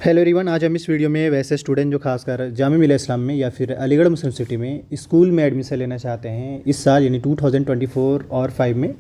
Hello everyone, आज हम इस वीडियो में वैसे स्टूडेंट जो खासकर जामिया मिल्लिया इस्लाम में या फिर अलीगढ़ मुस्लिम सिटी में स्कूल में एडमिशन लेना चाहते हैं इस साल यानी 2024 और 5 में,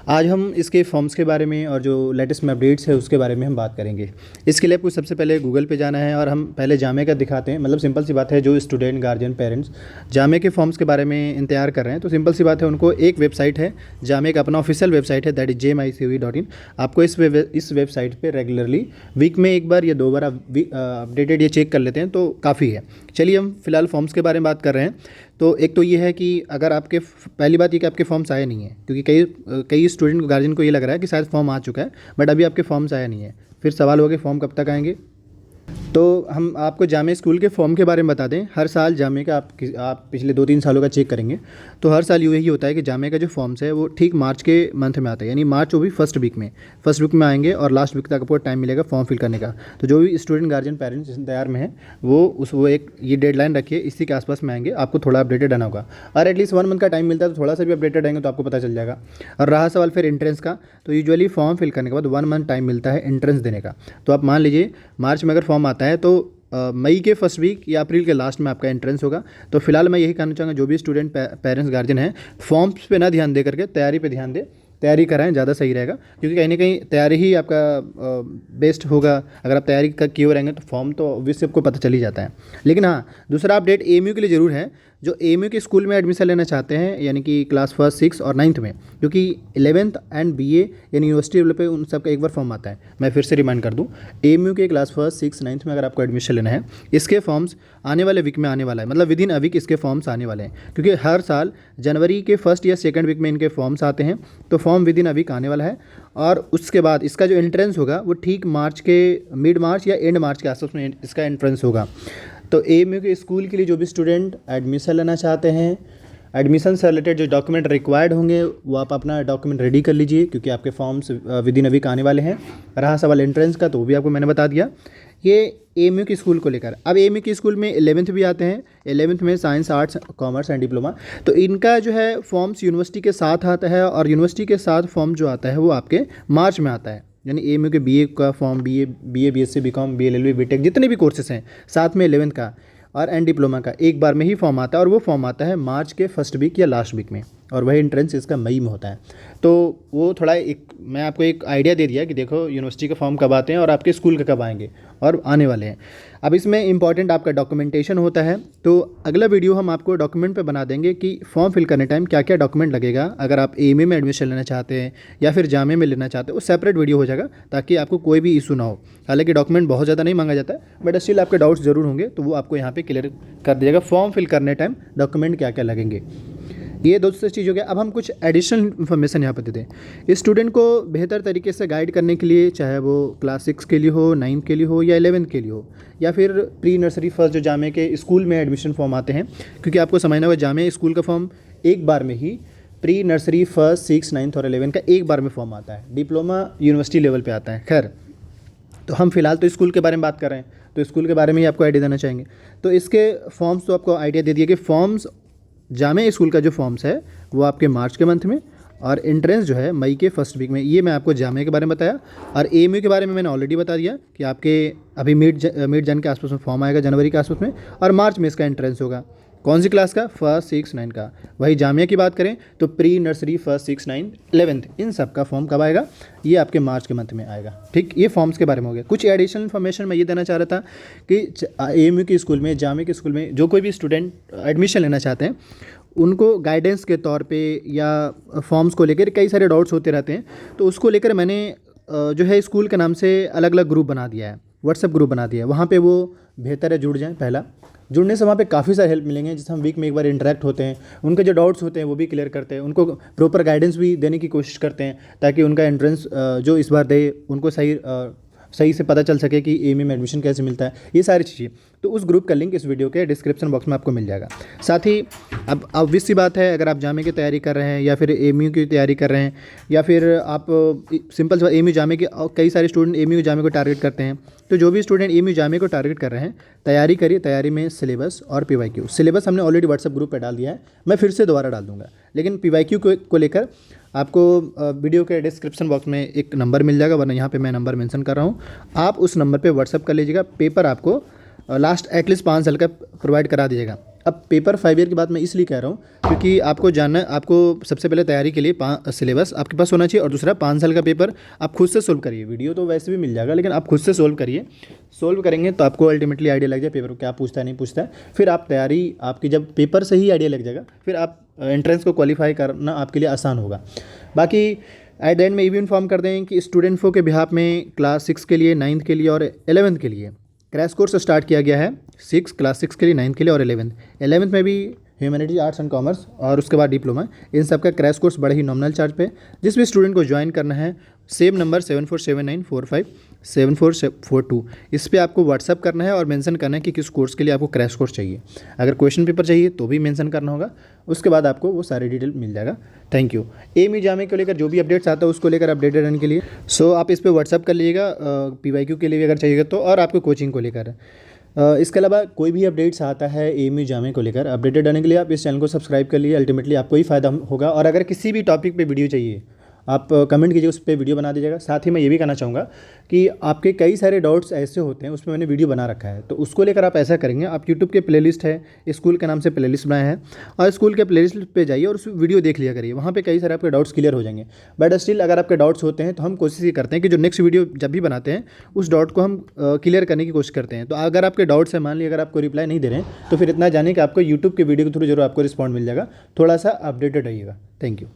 आज हम इसके फॉर्म्स के बारे में और जो लेटेस्ट में अपडेट्स है उसके बारे में हम बात करेंगे। इसके लिए आपको सबसे पहले गूगल पे जाना है और हम पहले जामिया का दिखाते हैं। मतलब सिंपल सी बात है, जो स्टूडेंट गार्जियन पेरेंट्स जामिया के फॉर्म्स के बारे में इंतजार कर रहे हैं तो सिंपल सी बात है, उनको एक वेबसाइट है जामिया का अपना ऑफिशियल वेबसाइट है, दैट इज jmicoe.in। आपको इस वेबसाइट पर रेगुलरली वीक में एक बार या 2 बार अपडेटेड ये चेक कर लेते हैं तो काफ़ी है। चलिए हम फिलहाल फॉर्म्स के बारे में बात कर रहे हैं। तो एक तो ये है कि अगर आपके पहली बात ये कि आपके फॉर्म्स आए नहीं हैं, क्योंकि कई स्टूडेंट को गार्जियन को ये लग रहा है कि शायद फॉर्म आ चुका है बट अभी आपके फॉर्म्स आया नहीं है। फिर सवाल होगा फॉर्म कब तक आएंगे। तो हम आपको जामिया स्कूल के फॉर्म के बारे में बता दें। हर साल जामिया का आप पिछले 2-3 सालों का चेक करेंगे तो हर साल यही होता है कि जामिया का जो फॉर्म्स है वो ठीक मार्च के मंथ में आता है, यानी मार्च वो भी फर्स्ट वीक में आएंगे और लास्ट वीक तक आपको टाइम मिलेगा फॉर्म फिल करने का। तो जो भी स्टूडेंट गार्जियन पेरेंट्स इंतजार में हैं वो एक ये डेडलाइन रखिए, इसी के आसपास में आएंगे, आपको थोड़ा अपडेटेड आना होगा। और एटलीस्ट 1 मंथ का टाइम मिलता है तो थोड़ा सा भी अपडेटेड आएंगे तो आपको पता चल जाएगा। और रहा सवाल फिर एंट्रेंस का, तो यूजुअली फॉर्म फिल करने के बाद 1 मंथ टाइम मिलता है एंट्रेंस देने का। तो आप मान लीजिए मार्च में अगर फॉर्म आता है तो मई के फर्स्ट वीक या अप्रैल के लास्ट में आपका एंट्रेंस होगा। तो फिलहाल मैं यही कहना चाहूँगा, जो भी स्टूडेंट पेरेंट्स गार्जियन हैं फॉर्म्स पे ना ध्यान दे करके तैयारी पे ध्यान दे, तैयारी कराएं, ज़्यादा सही रहेगा। क्योंकि कहीं ना कहीं तैयारी ही आपका बेस्ट होगा। अगर आप तैयारी का किए रहेंगे तो फॉर्म तो ऑब्वियसली आपको पता चल ही जाता है। लेकिन हाँ, दूसरा अपडेट एएमयू के लिए ज़रूर है। जो एएमयू के स्कूल में एडमिशन लेना चाहते हैं यानी कि क्लास 1, 6 और 9th में, क्योंकि 11th एंड बीए यानी यूनिवर्सिटी लेवल पे उन सबका एक बार फॉर्म आता है। मैं फिर से रिमाइंड कर दूं, एएमयू के क्लास 1, 6, 9th में अगर आपको एडमिशन लेना है, इसके फॉर्म्स आने वाले वीक में आने वाला है। मतलब विदिन अ वीक इसके फॉर्म्स आने वाले हैं, क्योंकि हर साल जनवरी के फर्स्ट या सेकंड वीक में इनके फॉर्म्स आते हैं। तो फॉर्म विदिन अ वीक आने वाला है और उसके बाद इसका जो एंट्रेंस होगा वो ठीक मार्च के मिड मार्च या एंड मार्च के आसपास में इसका एंट्रेंस होगा। तो एएमयू के स्कूल के लिए जो भी स्टूडेंट एडमिशन लेना चाहते हैं, एडमिशन से रिलेटेड जो डॉक्यूमेंट रिक्वायर्ड होंगे वो आप अपना डॉक्यूमेंट रेडी कर लीजिए, क्योंकि आपके फॉर्म्स विदिन अ वीक आने वाले हैं। रहा सवाल एंट्रेंस का, तो वो भी आपको मैंने बता दिया। ये एएमयू के स्कूल को लेकर। अब एएमयू के स्कूल में 11th भी आते हैं। 11th में science, arts, commerce and diploma. तो इनका जो है फॉर्म्स यूनिवर्सिटी के साथ आता है और यूनिवर्सिटी के साथ फॉर्म जो आता है वो आपके मार्च में आता है। यानी एएमयू के बीए का form, BA, BSc, BCom, BLLB, BTech जितने भी कोर्सेस हैं, साथ में 11th का और एंड डिप्लोमा का एक बार में ही फॉर्म आता है और वो फॉर्म आता है मार्च के फर्स्ट वीक या लास्ट वीक में, और वही एंट्रेंस इसका मई में होता है। तो वो थोड़ा मैं आपको एक आइडिया दे दिया कि देखो यूनिवर्सिटी के फॉर्म कब आते हैं और आपके स्कूल के कब आएंगे और आने वाले हैं। अब इसमें इंपॉर्टेंट आपका डॉक्यूमेंटेशन होता है। तो अगला वीडियो हम आपको डॉक्यूमेंट पे बना देंगे कि फॉर्म फिल करने टाइम क्या क्या डॉक्यूमेंट लगेगा। अगर आप एएमयू में एडमिशन लेना चाहते हैं या फिर जामिया में लेना चाहते हैं, वो सेपरेट वीडियो हो जाएगा ताकि आपको कोई भी इशू ना हो। हालांकि डॉक्यूमेंट बहुत ज़्यादा नहीं मांगा जाता है बट स्टिल आपके डाउट्स ज़रूर होंगे, तो वो आपको यहाँ पर क्लियर कर दिएगा फॉर्म फिल करने टाइम डॉक्यूमेंट क्या क्या लगेंगे। ये दोस्तों चीज़ हो गया। अब हम कुछ एडिशनल इन्फॉर्मेशन यहाँ पर देते हैं स्टूडेंट को बेहतर तरीके से गाइड करने के लिए, चाहे वो क्लास 6 के लिए हो, 9th के लिए हो या 11th के लिए हो, या फिर प्री नर्सरी फर्स्ट जो जामिया के स्कूल में एडमिशन फॉर्म आते हैं। क्योंकि आपको समझना होगा जामिया स्कूल का फॉर्म एक बार में ही प्री नर्सरी फर्स्ट, 6, 9th और 11th का एक बार में फॉर्म आता है। डिप्लोमा यूनिवर्सिटी लेवल पर आता है। खैर, तो हम फिलहाल तो स्कूल के बारे में बात कर रहे हैं, तो स्कूल के बारे में ही आपको आइडिया देना चाहेंगे। तो इसके फॉर्म्स तो आपको आइडिया दे दिए कि फॉर्म्स जामिया स्कूल का जो फॉर्म्स है वो आपके मार्च के मंथ में और एंट्रेंस जो है मई के फर्स्ट वीक में। ये मैं आपको जामिया के बारे में बताया। और एएमयू के बारे में मैंने ऑलरेडी बता दिया कि आपके अभी मिड जन के आसपास में फॉर्म आएगा, जनवरी के आसपास में, और मार्च में इसका एंट्रेंस होगा। कौन सी क्लास का? 1, 6, 9 का। वही जामिया की बात करें तो प्री नर्सरी 1, 6, 9, 11th इन सब का फॉर्म कब आएगा? ये आपके मार्च के मंथ में आएगा। ठीक, ये फॉर्म्स के बारे में हो गया। कुछ एडिशनल इन्फॉर्मेशन मैं ये देना चाह रहा था कि एएमयू के स्कूल में, जामिया के स्कूल में जो कोई भी स्टूडेंट एडमिशन लेना चाहते हैं उनको गाइडेंस के तौर पे या फॉर्म्स को लेकर कई सारे डाउट्स होते रहते हैं। तो उसको लेकर मैंने जो है स्कूल के नाम से अलग अलग ग्रुप बना दिया है, व्हाट्सएप ग्रुप बना दिया है। वहाँ पे वो बेहतर है जुड़ जाएं। पहला, जुड़ने से वहाँ पे काफ़ी सारे हेल्प मिलेंगे, जिससे हम वीक में एक बार इंटरेक्ट होते हैं, उनके जो डाउट्स होते हैं वो भी क्लियर करते हैं, उनको प्रॉपर गाइडेंस भी देने की कोशिश करते हैं ताकि उनका एंट्रेंस जो इस बार दे उनको सही से पता चल सके कि एएमयू में एडमिशन कैसे मिलता है, ये सारी चीज़ें। तो उस ग्रुप का लिंक इस वीडियो के डिस्क्रिप्शन बॉक्स में आपको मिल जाएगा। साथ ही अब ऑब्वियस सी बात है, अगर आप जामिया की तैयारी कर रहे हैं या फिर एएमयू की तैयारी कर रहे हैं या फिर आप सिंपल सा एएमयू जामिया के, कई सारे स्टूडेंट एएमयू जामिया को टारगेट करते हैं। तो जो भी स्टूडेंट एएमयू जामिया को टारगेट कर रहे हैं, तैयारी करिए। तैयारी में सिलेबस और पीवाईक्यू। सिलेबस हमने ऑलरेडी व्हाट्सएप ग्रुप पर डाल दिया है, मैं फिर से दोबारा डाल दूँगा। लेकिन PYQ को लेकर आपको वीडियो के डिस्क्रिप्शन बॉक्स में एक नंबर मिल जाएगा, वरना यहाँ पे मैं नंबर मेंशन कर रहा हूँ, आप उस नंबर पे व्हाट्सअप कर लीजिएगा। पेपर आपको लास्ट एटलीस्ट 5 साल का प्रोवाइड करा दीजिएगा। अब पेपर 5 ईयर की बात मैं इसलिए कह रहा हूँ क्योंकि आपको जानना, आपको सबसे पहले तैयारी के लिए सिलेबस आपके पास होना चाहिए, और दूसरा 5 साल का पेपर आप खुद से सोल्व करिए। वीडियो तो वैसे भी मिल जाएगा, लेकिन आप खुद से सोल्व करिए। सोल्व करेंगे तो आपको अल्टीमेटली आइडिया लग जाए पेपर को क्या पूछता है नहीं पूछता है। फिर आप तैयारी, आपकी जब पेपर से ही आइडिया लग जाएगा, फिर आप एंट्रेंस को क्वालिफाई करना आपके लिए आसान होगा। बाकी एट द एंड में ये भी इन्फॉर्म कर दें कि स्टूडेंट इन्फो के बिहाफ में क्लास 6 के लिए, 9th के लिए और 11th के लिए क्रैश कोर्स स्टार्ट किया गया है। क्लास 6 के लिए, 9th के लिए और 11th में भी ह्यूमैनिटीज, आर्ट्स एंड कॉमर्स और उसके बाद डिप्लोमा, इन सब का क्रैश कोर्स बड़े ही नॉमिनल चार्ज पे। जिस भी स्टूडेंट को ज्वाइन करना है, सेम नंबर 7479457442, इस पे आपको व्हाट्सअप करना है और मेंशन करना है कि किस कोर्स के लिए आपको क्रैश कोर्स चाहिए। अगर क्वेश्चन पेपर चाहिए तो भी मेंशन करना होगा, उसके बाद आपको वो सारी डिटेल मिल जाएगा। Thank you. एएमयू जामे को लेकर जो भी अपडेट्स आता है उसको लेकर अपडेटेड रहने के लिए आप इस पर व्हाट्सअप कर लीजिएगा, PYQ के लिए भी अगर चाहिएगा तो, और आपको कोचिंग को लेकर। इसके अलावा कोई भी अपडेट्स आता है एएमयू जामे को लेकर, अपडेटेड रहने के लिए आप इस चैनल को सब्सक्राइब कर लिए, अल्टीमेटली आपको ही फ़ायदा होगा। और अगर किसी भी टॉपिक पे वीडियो चाहिए आप कमेंट कीजिए, उस पर वीडियो बना दीजिएगा। साथ ही मैं ये भी कहना चाहूँगा कि आपके कई सारे डाउट्स ऐसे होते हैं, उसमें मैंने वीडियो बना रखा है, तो उसको लेकर आप ऐसा करेंगे, आप यूट्यूब के प्लेलिस्ट है, स्कूल के नाम से प्लेलिस्ट बनाया है, और स्कूल के प्लेलिस्ट पे जाइए और उस वीडियो देख लिया करिए। वहाँ पे कई सारे आपके डाउट्स क्लियर हो जाएंगे। बट स्टिल अगर आपके डाउट्स होते हैं तो हम कोशिश ये करते हैं कि जो नेक्स्ट वीडियो जब भी बनाते हैं उस डाउट को हम क्लियर करने की कोशिश करते हैं। तो अगर आपके डाउट्स है, मान लीजिए अगर आपको रिप्लाई नहीं दे रहे हैं, तो फिर इतना जाने कि आपको यूट्यूब के वीडियो के थ्रू जरूर आपको रिस्पॉन्ड मिल जाएगा। थोड़ा सा अपडेटेड रहिएगा। Thank you.